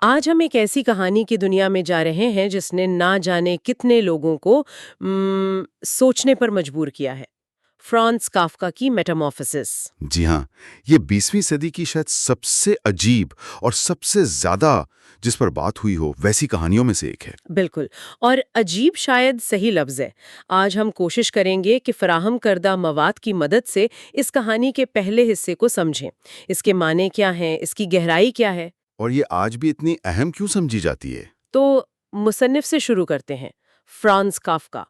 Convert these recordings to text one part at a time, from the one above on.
آج ہم ایک ایسی کہانی کی دنیا میں جا رہے ہیں جس نے نہ جانے کتنے لوگوں کو سوچنے پر مجبور کیا ہے۔ فرانز کافکا کی میٹامورفوسس۔ جی ہاں، یہ 20ویں صدی کی شاید سب سے عجیب اور سب سے زیادہ جس پر بات ہوئی ہو ویسی کہانیوں میں سے ایک ہے۔ بالکل، اور عجیب شاید صحیح لفظ ہے۔ آج ہم کوشش کریں گے کہ فراہم کردہ مواد کی مدد سے اس کہانی کے پہلے حصے کو سمجھیں۔ اس کے معنی کیا ہیں، اس کی گہرائی کیا ہے۔ اور یہ آج بھی اتنی اہم کیوں سمجھی جاتی ہے؟ تو مصنف سے شروع کرتے ہیں۔ فرانز کافکا،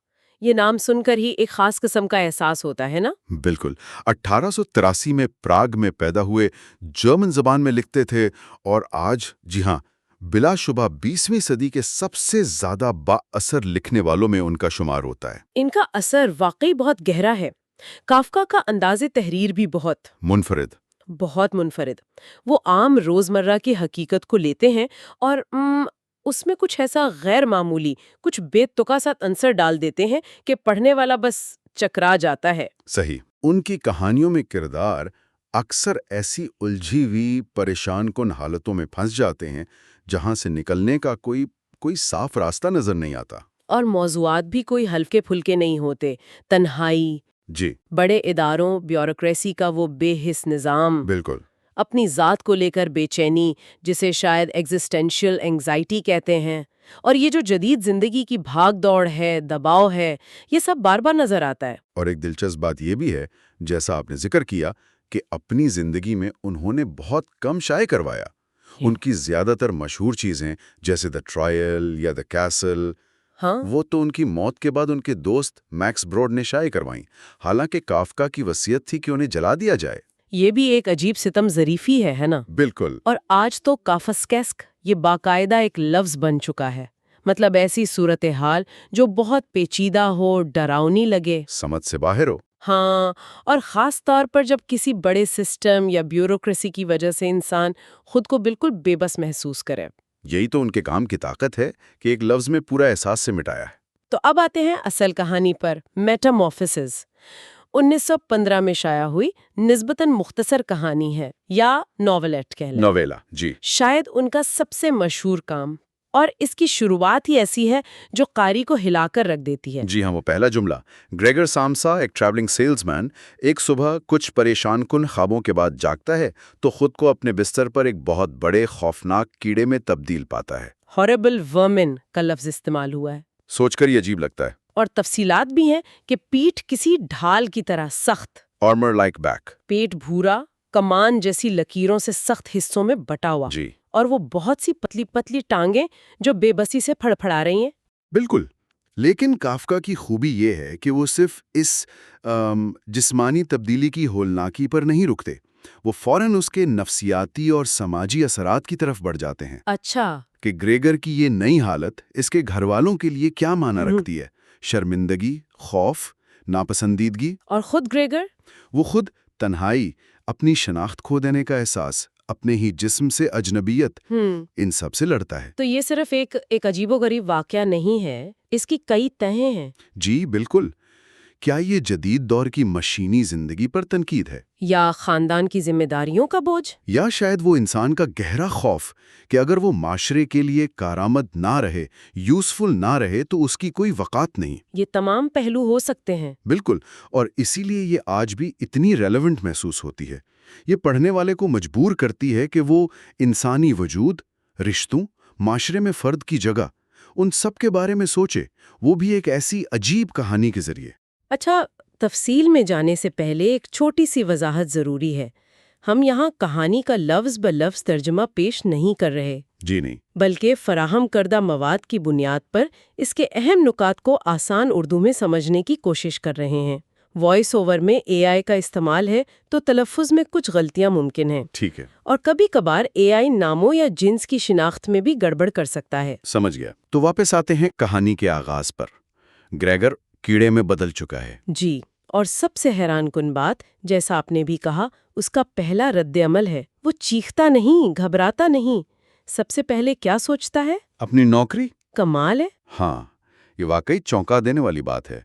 یہ نام سن کر ہی ایک خاص قسم کا احساس ہوتا ہے نا؟ بالکل، 1883 میں پراگ میں پیدا ہوئے، جرمن زبان میں لکھتے تھے اور آج جی ہاں بلا شبہ 20ویں صدی کے سب سے زیادہ با اثر لکھنے والوں میں ان کا شمار ہوتا ہے۔ ان کا اثر واقعی بہت گہرا ہے۔ کافکا کا انداز تحریر بھی بہت منفرد۔ وہ عام روزمرہ کی حقیقت کو لیتے ہیں اور اس میں کچھ ایسا غیر معمولی، کچھ بے تکا سا عنصر ڈال دیتے ہیں کہ پڑھنے والا بس چکرا جاتا ہے۔ صحیح، ان کی کہانیوں میں کردار اکثر ایسی الجھی ہوئی پریشان کن حالتوں میں پھنس جاتے ہیں جہاں سے نکلنے کا کوئی صاف راستہ نظر نہیں آتا۔ اور موضوعات بھی کوئی ہلکے پھلکے نہیں ہوتے۔ تنہائی، جی بڑے اداروں، بیوروکریسی کا وہ بے حس نظام، بالکل، اپنی ذات کو لے کر بے چینی جسے شاید ایگزسٹینشل انگزائٹی کہتے ہیں، اور یہ جو جدید زندگی کی بھاگ دوڑ ہے، دباؤ ہے، یہ سب بار بار نظر آتا ہے۔ اور ایک دلچسپ بات یہ بھی ہے، جیسا آپ نے ذکر کیا کہ اپنی زندگی میں انہوں نے بہت کم شائع کروایا۔ ان کی زیادہ تر مشہور چیزیں جیسے دا ٹرائل یا دا کیسل، ہاں، وہ تو ان کی موت کے بعد ان کے دوست میکس بروڈ نے شائع کروائیں، حالانکہ کافکا کی وصیت تھی کہ انہیں جلا دیا جائے۔ یہ بھی ایک عجیب ستم ظریفی ہے نا؟ بالکل، اور آج تو کافسکیسک یہ باقاعدہ ایک لفظ بن چکا ہے، مطلب ایسی صورتحال جو بہت پیچیدہ ہو، ڈراؤنی لگے، سمجھ سے باہر ہو۔ ہاں، اور خاص طور پر جب کسی بڑے سسٹم یا بیوروکریسی کی وجہ سے انسان خود کو بالکل بے بس محسوس کرے۔ یہی تو ان کے کام کی طاقت ہے کہ ایک لفظ میں پورا احساس سے مٹایا ہے۔ تو اب آتے ہیں اصل کہانی پر، میٹامورفوسس۔ 1915 میں شائع ہوئی نسبتاً مختصر کہانی ہے، یا ناولٹ کہہ لیں۔ نویلا، جی شاید ان کا سب سے مشہور کام، اور اس کی شروعات ہی ایسی ہے جو قاری کو ہلا کر رکھ دیتی ہے۔ جی ہاں، وہ پہلا جملہ، گریگر سامسا ایک ٹریولنگ سیلز مین ایک صبح کچھ پریشان کن خوابوں کے بعد جاگتا ہے تو خود کو اپنے بستر پر ایک بہت بڑے خوفناک کیڑے میں تبدیل پاتا ہے۔ ہاربل ورمن کا لفظ استعمال ہوا ہے، سوچ کر یہ عجیب لگتا ہے۔ اور تفصیلات بھی ہیں کہ پیٹھ کسی ڈھال کی طرح سخت، آرمر لائک بیک، پیٹ بھورا، کمان جیسی لکیروں سے سخت حصوں میں بٹا ہوا، جی اور وہ بہت سی پتلی پتلی ٹانگیں جو بے بسی سے پھڑ پھڑا رہی ہیں۔ بالکل، لیکن کافکا کی خوبی یہ ہے کہ وہ صرف اس جسمانی تبدیلی کی ہولناکی پر نہیں رکتے، وہ فوراً اس کے نفسیاتی اور سماجی اثرات کی طرف بڑھ جاتے ہیں اچھا، کہ گریگر کی یہ نئی حالت اس کے گھر والوں کے لیے کیا معنی رکھتی ہے۔ شرمندگی، خوف، ناپسندیدگی، اور خود گریگر؟ وہ خود تنہائی، اپنی شناخت کھو دینے کا احساس، اپنے ہی جسم سے اجنبیت، ان سب سے لڑتا ہے۔ تو یہ صرف ایک عجیب و غریب واقعہ نہیں ہے، اس کی کئی تہیں ہیں۔ جی بالکل، کیا یہ جدید دور کی مشینی زندگی پر تنقید ہے؟ یا خاندان کی ذمہ داریوں کا بوجھ؟ یا شاید وہ انسان کا گہرا خوف کہ اگر وہ معاشرے کے لیے کارآمد نہ رہے، یوزفل نہ رہے تو اس کی کوئی وقات نہیں۔ یہ تمام پہلو ہو سکتے ہیں۔ بالکل، اور اسی لیے یہ آج بھی اتنی ریلیونٹ محسوس ہوتی ہے۔ یہ پڑھنے والے کو مجبور کرتی ہے کہ وہ انسانی وجود، رشتوں، معاشرے میں فرد کی جگہ، ان سب کے بارے میں سوچے، وہ بھی ایک ایسی عجیب کہانی کے ذریعے۔ اچھا، تفصیل میں جانے سے پہلے ایک چھوٹی سی وضاحت ضروری ہے۔ ہم یہاں کہانی کا لفظ بلفظ ترجمہ پیش نہیں کر رہے، جی نہیں، بلکہ فراہم کردہ مواد کی بنیاد پر اس کے اہم نکات کو آسان اردو میں سمجھنے کی کوشش کر رہے ہیں۔ وائس اوور میں اے آئی کا استعمال ہے تو تلفظ میں کچھ غلطیاں ممکن ہیں، ٹھیک ہے، اور کبھی کبھار اے آئی ناموں یا جنس کی شناخت میں بھی گڑبڑ کر سکتا ہے۔ سمجھ گیا۔ تو واپس آتے ہیں کہانی کے آغاز پر۔ گریگر کیڑے میں بدل چکا ہے۔ جی، اور سب سے حیران کن بات، جیسا آپ نے بھی کہا، اس کا پہلا رد عمل ہے۔ وہ چیختا نہیں، گھبراتا نہیں، سب سے پہلے کیا سوچتا ہے؟ اپنی نوکری؟ کمال ہے۔ ہاں، یہ واقعی چونکا دینے والی بات ہے۔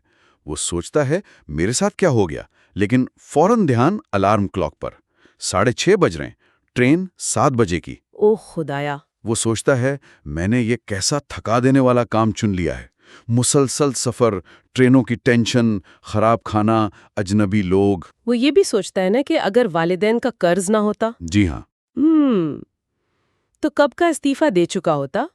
وہ سوچتا ہے میرے ساتھ کیا ہو گیا، لیکن فوراً دھیان الارم کلاک پر۔ 6:30 بج رہے ہیں، ٹرین 7 بجے کی۔ اوہ خدایا، وہ سوچتا ہے میں نے یہ کیسا تھکا دینے والا کام چن لیا ہے، مسلسل سفر، ٹرینوں کی ٹینشن، خراب کھانا، اجنبی لوگ۔ وہ یہ بھی سوچتا ہے نا کہ اگر والدین کا قرض نہ ہوتا جی ہاں، تو کب کا استعفیٰ دے چکا ہوتا۔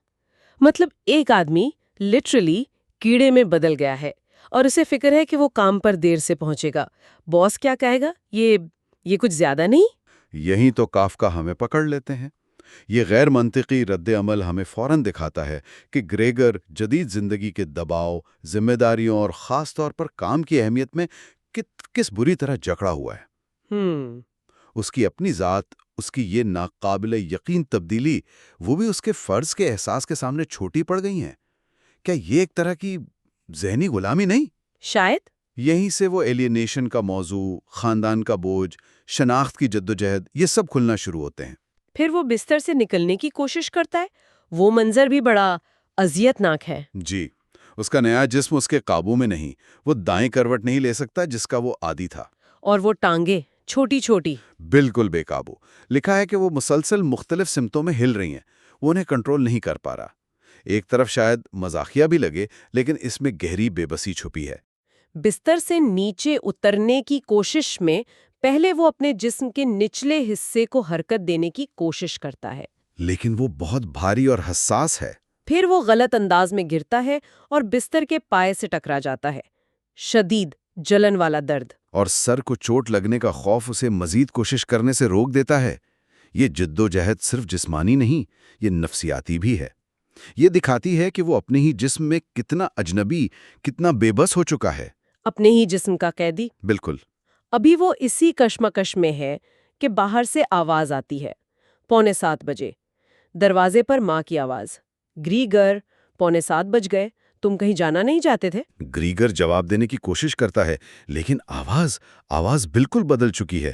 مطلب ایک آدمی لٹرلی کیڑے میں بدل گیا ہے اور اسے فکر ہے کہ وہ کام پر دیر سے پہنچے گا، باس کیا کہے گا، یہ کچھ زیادہ نہیں؟ یہی تو کافکا ہمیں پکڑ لیتے ہیں۔ یہ غیر منطقی رد عمل ہمیں فوراً دکھاتا ہے کہ گریگر جدید زندگی کے دباؤ، ذمہ داریوں اور خاص طور پر کام کی اہمیت میں کس بری طرح جکڑا ہوا ہے۔ اس کی اپنی ذات، اس کی یہ ناقابل یقین تبدیلی، وہ بھی اس کے فرض کے احساس کے سامنے چھوٹی پڑ گئی ہیں۔ کیا یہ ایک طرح کی ذہنی غلامی نہیں؟ شاید۔ یہیں سے وہ ایلینیشن کا موضوع، خاندان کا بوجھ، شناخت کی جدوجہد، یہ سب کھلنا شروع ہوتے ہیں۔ پھر وہ بستر سے نکلنے کی کوشش کرتا ہے، وہ منظر بھی بڑا اذیت ناک ہے۔ جی، اس کا نیا جسم اس کے قابو میں نہیں، وہ دائیں کروٹ نہیں لے سکتا جس کا وہ عادی تھا۔ اور وہ ٹانگیں چھوٹی چھوٹی، بالکل بے قابو۔ لکھا ہے کہ وہ مسلسل مختلف سمتوں میں ہل رہی ہیں، وہ انہیں کنٹرول نہیں کر پا رہا۔ ایک طرف شاید مزاحیہ بھی لگے، لیکن اس میں گہری بے بسی چھپی ہے۔ بستر سے نیچے اترنے کی کوشش میں پہلے وہ اپنے جسم کے نچلے حصے کو حرکت دینے کی کوشش کرتا ہے، لیکن وہ بہت بھاری اور حساس ہے۔ پھر وہ غلط انداز میں گرتا ہے اور بستر کے پائے سے ٹکرا جاتا ہے۔ شدید جلن والا درد اور سر کو چوٹ لگنے کا خوف اسے مزید کوشش کرنے سے روک دیتا ہے۔ یہ جدوجہد صرف جسمانی نہیں، یہ نفسیاتی بھی ہے۔ یہ دکھاتی ہے کہ وہ اپنے ہی جسم میں کتنا اجنبی، کتنا بے بس ہو چکا ہے۔ اپنے ہی جسم کا قیدی۔ بالکل۔ ابھی وہ اسی کشمکش میں ہے کہ باہر سے آواز آتی ہے۔ 6:45 بجے دروازے پر ماں کی آواز، گریگر 6:45 بج گئے، تم کہیں جانا نہیں چاہتے تھے؟ گریگر جواب دینے کی کوشش کرتا ہے، لیکن آواز بالکل بدل چکی ہے۔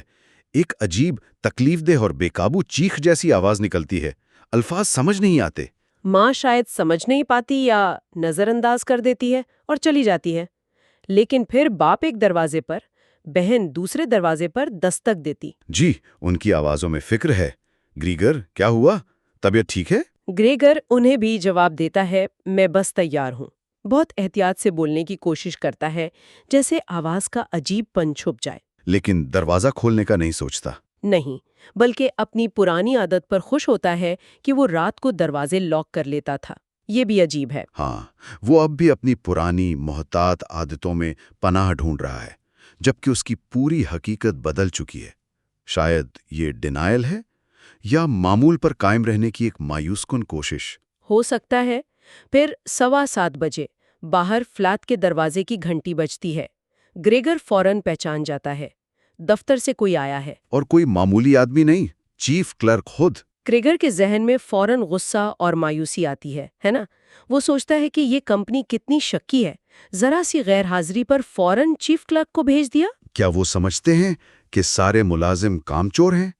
ایک عجیب، تکلیف دہ اور بے قابو چیخ جیسی آواز نکلتی ہے۔ الفاظ سمجھ نہیں آتے۔ ماں شاید سمجھ نہیں پاتی یا نظر انداز کر دیتی ہے اور چلی جاتی ہے، لیکن پھر باپ ایک دروازے پر، بہن دوسرے دروازے پر دستک دیتی۔ جی، ان کی آوازوں میں فکر ہے۔ گریگر، کیا ہوا؟ طبیعت ٹھیک ہے؟ گریگر انہیں بھی جواب دیتا ہے، میں بس تیار ہوں۔ بہت احتیاط سے بولنے کی کوشش کرتا ہے، جیسے آواز کا عجیب پن چھپ جائے۔ لیکن دروازہ کھولنے کا نہیں سوچتا۔ نہیں، بلکہ اپنی پرانی عادت پر خوش ہوتا ہے کہ وہ رات کو دروازے لاک کر لیتا تھا۔ یہ بھی عجیب ہے۔ ہاں، وہ اب بھی اپنی پرانی محتاط عادتوں میں پناہ ڈھونڈ رہا ہے، جبکہ اس کی پوری حقیقت بدل چکی ہے۔ شاید یہ ڈینائل ہے یا معمول پر قائم رہنے کی ایک مایوس کن کوشش۔ ہو سکتا ہے۔ پھر 7:15 بجے باہر فلیٹ کے دروازے کی گھنٹی بجتی ہے۔ گریگر فوراً پہچان جاتا ہے، دفتر سے کوئی آیا ہے۔ اور کوئی معمولی آدمی نہیں، چیف کلرک خود۔ گریگر کے ذہن میں فوراً غصہ اور مایوسی آتی ہے نا؟ وہ سوچتا ہے کہ یہ کمپنی کتنی شکی ہے، ذرا سی غیر حاضری پر فوراً چیف کلرک کو بھیج دیا۔ کیا وہ سمجھتے ہیں کہ سارے ملازم کام چور ہیں؟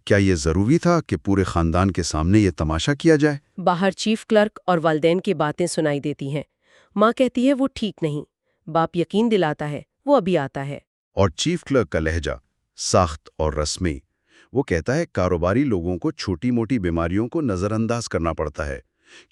کیا یہ ضروری تھا کہ پورے خاندان کے سامنے یہ تماشا کیا جائے؟ باہر چیف کلرک اور والدین کی باتیں سنائی دیتی ہیں۔ ماں کہتی ہے وہ ٹھیک نہیں، باپ یقین دلاتا ہے وہ ابھی آتا ہے۔ اور چیف کلرک کا لہجہ سخت اور رسمی۔ وہ کہتا ہے کاروباری لوگوں کو چھوٹی موٹی بیماریوں کو نظر انداز کرنا پڑتا ہے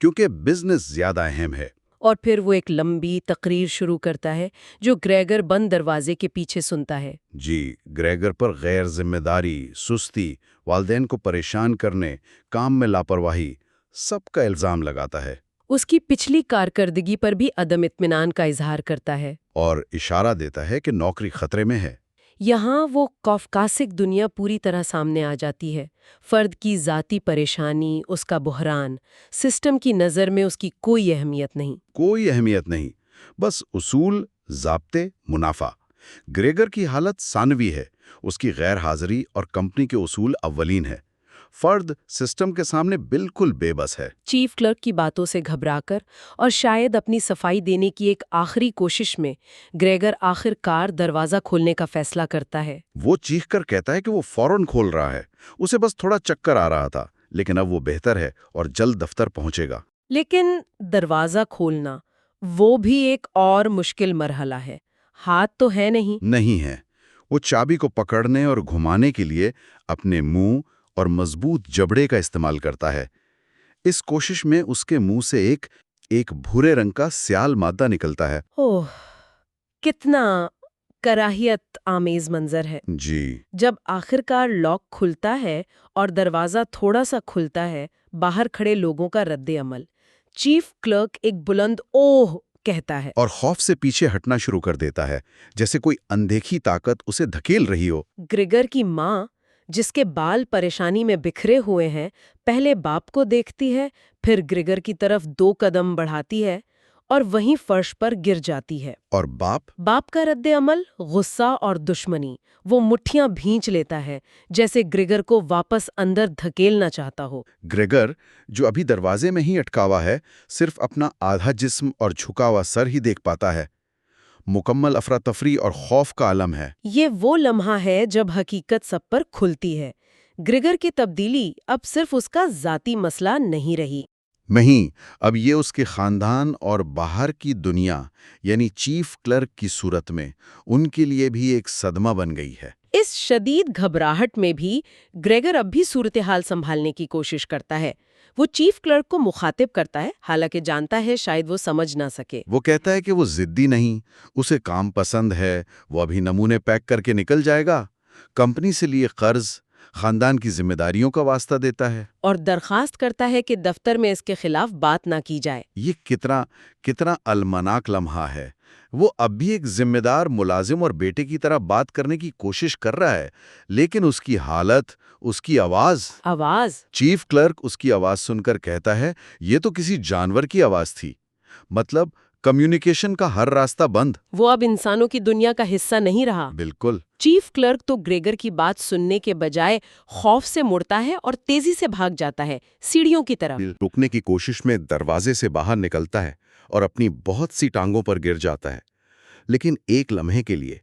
کیونکہ بزنس زیادہ اہم ہے۔ اور پھر وہ ایک لمبی تقریر شروع کرتا ہے جو گریگر بند دروازے کے پیچھے سنتا ہے۔ جی، گریگر پر غیر ذمہ داری، سستی، والدین کو پریشان کرنے، کام میں لاپرواہی، سب کا الزام لگاتا ہے۔ اس کی پچھلی کارکردگی پر بھی عدم اطمینان کا اظہار کرتا ہے اور اشارہ دیتا ہے کہ نوکری خطرے میں ہے۔ یہاں وہ کافکاسک دنیا پوری طرح سامنے آ جاتی ہے۔ فرد کی ذاتی پریشانی، اس کا بحران، سسٹم کی نظر میں اس کی کوئی اہمیت نہیں۔ کوئی اہمیت نہیں، بس اصول، ضابطے، منافع۔ گریگر کی حالت ثانوی ہے، اس کی غیر حاضری اور کمپنی کے اصول اولین ہے۔ فرد سسٹم کے سامنے بالکل بے بس ہے۔ چیف کلرک کی باتوں سے گھبرا کر اور شاید اپنی صفائی دینے کی ایک آخری کوشش میں گریگر آخر کار دروازہ کھولنے کا فیصلہ کرتا ہے۔ وہ چیخ کر کہتا ہے کہ وہ فوراً کھول رہا ہے، اسے بس تھوڑا چکر آ رہا تھا، لیکن اب وہ بہتر ہے اور جلد دفتر پہنچے گا۔ لیکن دروازہ کھولنا وہ بھی ایک اور مشکل مرحلہ ہے۔ ہاتھ تو ہے نہیں ہے۔ وہ چابی کو پکڑنے اور گھمانے کے لیے اپنے منہ اور مضبوط جبڑے کا استعمال کرتا ہے۔ اس کوشش میں اس کے منہ سے ایک بھورے رنگ کا سیال مادہ نکلتا ہے۔ اوہ، کتنا کراہیت آمیز منظر ہے۔ جی جب آخرکار لاک کھلتا ہے اور دروازہ تھوڑا سا کھلتا ہے، باہر کھڑے لوگوں کا رد عمل۔ چیف کلرک ایک بلند اوہ کہتا ہے اور خوف سے پیچھے ہٹنا شروع کر دیتا ہے، جیسے کوئی اندیکھی طاقت اسے دھکیل رہی ہو۔ گریگر کی ماں، جس کے بال پریشانی میں بکھرے ہوئے ہیں، پہلے باپ کو دیکھتی ہے، پھر گریگر کی طرف 2 قدم بڑھاتی ہے اور وہیں فرش پر گر جاتی ہے۔ اور باپ کا رد عمل غصہ اور دشمنی۔ وہ مٹھیاں بھینچ لیتا ہے، جیسے گریگر کو واپس اندر دھکیلنا چاہتا ہو۔ گریگر، جو ابھی دروازے میں ہی اٹکا ہوا ہے، صرف اپنا آدھا جسم اور جھکا ہوا سر ہی دیکھ پاتا ہے۔ مکمل افراتفری اور خوف کا عالم ہے۔ یہ وہ لمحہ ہے جب حقیقت سب پر کھلتی ہے۔ گریگر کی تبدیلی اب صرف اس کا ذاتی مسئلہ نہیں رہی۔ نہیں، اب یہ اس کے خاندان اور باہر کی دنیا، یعنی چیف کلرک کی صورت میں، ان کے لیے بھی ایک صدمہ بن گئی ہے۔ اس شدید گھبراہٹ میں بھی گریگر اب بھی صورتحال سنبھالنے کی کوشش کرتا ہے۔ وہ چیف کلرک کو مخاطب کرتا ہے، حالانکہ جانتا ہے شاید وہ سمجھ نہ سکے۔ وہ کہتا ہے کہ وہ ضدی نہیں، اسے کام پسند ہے، وہ ابھی نمونے پیک کر کے نکل جائے گا۔ کمپنی سے لیے قرض، خاندان کی ذمہ داریوں کا واسطہ دیتا ہے۔ اور درخواست کرتا ہے کہ دفتر میں اس کے خلاف بات نہ کی جائے۔ یہ کتنا المناک لمحہ ہے۔ وہ اب بھی ایک ذمہ دار ملازم اور بیٹے کی طرح بات کرنے کی کوشش کر رہا ہے، لیکن اس کی حالت، اس کی آواز۔ چیف کلرک اس کی آواز سن کر کہتا ہے، یہ تو کسی جانور کی آواز تھی۔ مطلب کمیونیکیشن کا ہر راستہ بند۔ وہ اب انسانوں کی دنیا کا حصہ نہیں رہا۔ بالکل۔ چیف کلرک تو گریگر کی بات سننے کے بجائے خوف سے مڑتا ہے اور تیزی سے بھاگ جاتا ہے، سیڑھیوں کی طرف۔ رکنے کی کوشش میں دروازے سے باہر نکلتا ہے اور اپنی بہت سی ٹانگوں پر گر جاتا ہے، لیکن ایک لمحے کے لیے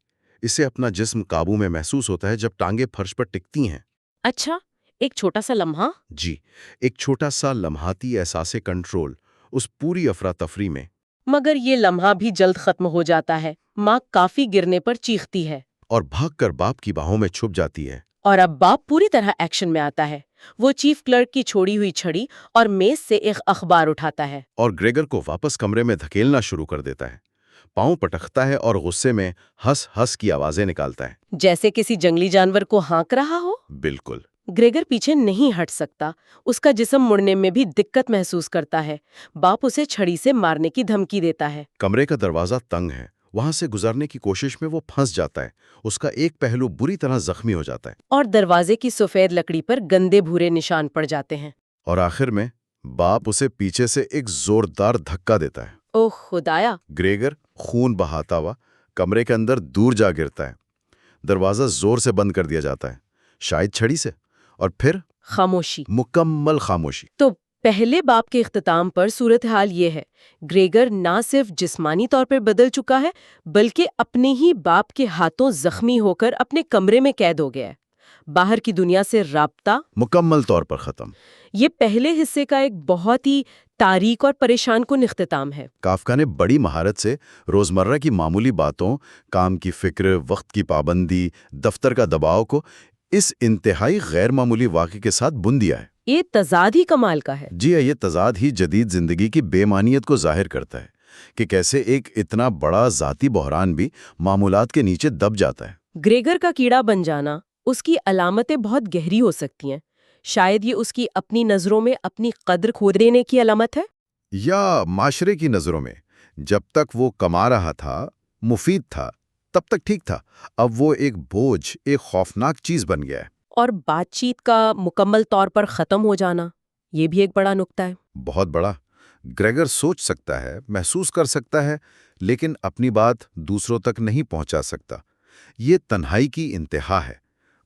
اسے اپنا جسم قابو میں محسوس ہوتا ہے جب ٹانگیں فرش پر ٹکتی ہیں۔ اچھا، ایک چھوٹا سا لمحہ؟ جی، ایک چھوٹا سا لمحاتی احساس کنٹرول اس پوری افراتفری میں۔ مگر یہ لمحہ بھی جلد ختم ہو جاتا ہے۔ ماں کافی گرنے پر چیختی ہے اور بھاگ کر باپ کی باہوں میں چھپ جاتی ہے۔ اور اب باپ پوری طرح ایکشن میں آتا ہے۔ وہ چیف کلرک کی چھوڑی ہوئی چھڑی اور میز سے ایک اخبار اٹھاتا ہے اور گریگر کو واپس کمرے میں دھکیلنا شروع کر دیتا ہے۔ پاؤں پٹکتا ہے اور غصے میں ہنس ہنس کی آوازیں نکالتا ہے، جیسے کسی جنگلی جانور کو ہانک رہا ہو۔ بالکل۔ گریگر پیچھے نہیں ہٹ سکتا، اس کا جسم مڑنے میں بھی دقت محسوس کرتا ہے۔ باپ اسے چھڑی سے مارنے کی دھمکی دیتا ہے۔ کمرے کا دروازہ تنگ ہے، وہاں سے گزرنے کی کوشش میں وہ پھنس جاتا ہے، اس کا ایک پہلو بری طرح زخمی ہو جاتا ہے، اور دروازے کی سفید لکڑی پر گندے بھورے نشان پڑ جاتے ہیں۔ اور آخر میں باپ اسے پیچھے سے ایک زوردار دھکا دیتا ہے۔ اوہ خدایا! گریگر خون بہاتا ہوا کمرے کے اندر دور جا گرتا ہے۔ دروازہ زور سے بند کر دیا جاتا ہے، شاید چھڑی سے، اور پھر خاموشی، مکمل خاموشی۔ تو پہلے باپ کے اختتام پر صورتحال یہ ہے، گریگر نہ صرف جسمانی طور پر بدل چکا ہے، بلکہ اپنے ہی باپ کے ہاتھوں زخمی ہو کر اپنے کمرے میں قید ہو گیا ہے۔ باہر کی دنیا سے رابطہ مکمل طور پر ختم۔ یہ پہلے حصے کا ایک بہت ہی تاریک اور پریشان کن اختتام ہے۔ کافکا نے بڑی مہارت سے روزمرہ کی معمولی باتوں، کام کی فکر، وقت کی پابندی، دفتر کا دباؤ کو اس انتہائی غیر معمولی واقعے کے ساتھ بن دیا ہے۔ یہ تضاد ہی کمال کا ہے۔ جی یہ تضاد ہی جدید زندگی کی بے معنیت کو ظاہر کرتا ہے کہ کیسے ایک اتنا بڑا ذاتی بحران بھی معمولات کے نیچے دب جاتا ہے۔ گریگر کا کیڑا بن جانا، اس کی علامتیں بہت گہری ہو سکتی ہیں۔ شاید یہ اس کی اپنی نظروں میں اپنی قدر کھو دینے کی علامت ہے، یا معاشرے کی نظروں میں جب تک وہ کما رہا تھا، مفید تھا، تب تک ٹھیک تھا، اب وہ ایک بوجھ، ایک خوفناک چیز بن گیا ہے۔ اور بات چیت کا مکمل طور پر ختم ہو جانا، یہ بھی ایک بڑا نکتہ ہے۔ بہت بڑا۔ گریگر سوچ سکتا ہے، محسوس کر سکتا ہے، لیکن اپنی بات دوسروں تک نہیں پہنچا سکتا۔ یہ تنہائی کی انتہا ہے۔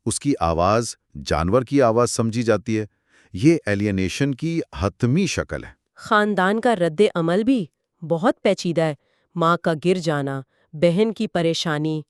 اس کی آواز جانور کی آواز سمجھی جاتی ہے۔ یہ ایلینیشن کی حتمی شکل ہے۔ خاندان کا رد عمل بھی بہت پیچیدہ ہے۔ ماں کا گر جانا، بہن کی پریشانی،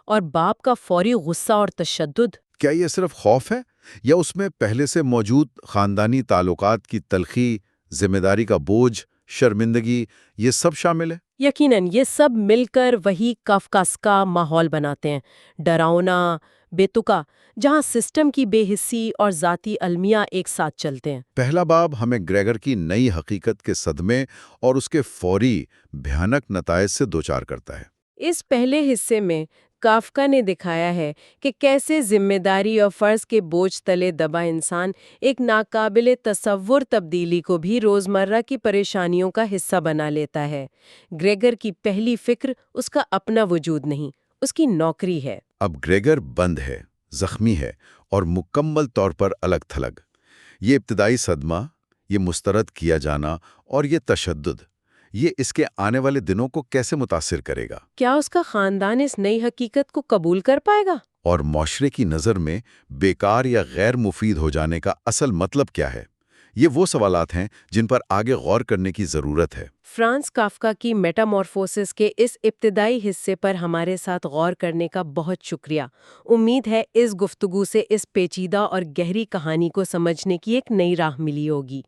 اور باپ کا فوری غصہ اور تشدد۔ کیا یہ صرف خوف ہے یا اس میں پہلے سے موجود خاندانی تعلقات کی تلخی، ذمہ داری کا بوجھ، شرمندگی، یہ سب شامل ہے؟ یقیناً یہ سب مل کر وہی کافکاسکا ماحول بناتے ہیں، ڈراؤنا، بےتکا، جہاں سسٹم کی بے حسی اور ذاتی المیہ ایک ساتھ چلتے ہیں۔ پہلا باب ہمیں گریگر کی نئی حقیقت کے صدمے اور اس کے فوری بھیانک نتائج سے دوچار کرتا ہے۔ اس پہلے حصے میں کافکا نے دکھایا ہے کہ کیسے ذمہ داری اور فرض کے بوجھ تلے دبا انسان ایک ناقابل تصور تبدیلی کو بھی روزمرہ کی پریشانیوں کا حصہ بنا لیتا ہے۔ گریگر کی پہلی فکر اس کا اپنا وجود نہیں، اس کی نوکری ہے۔ اب گریگر بند ہے، زخمی ہے اور مکمل طور پر الگ تھلگ۔ یہ ابتدائی صدمہ، یہ مسترد کیا جانا اور یہ تشدد، یہ اس کے آنے والے دنوں کو کیسے متاثر کرے گا؟ کیا اس کا خاندان اس نئی حقیقت کو قبول کر پائے گا؟ اور معاشرے کی نظر میں بیکار یا غیر مفید ہو جانے کا اصل مطلب کیا ہے؟ یہ وہ سوالات ہیں جن پر آگے غور کرنے کی ضرورت ہے۔ فرانز کافکا کی میٹامورفوسس کے اس ابتدائی حصے پر ہمارے ساتھ غور کرنے کا بہت شکریہ۔ امید ہے اس گفتگو سے اس پیچیدہ اور گہری کہانی کو سمجھنے کی ایک نئی راہ ملی ہوگی۔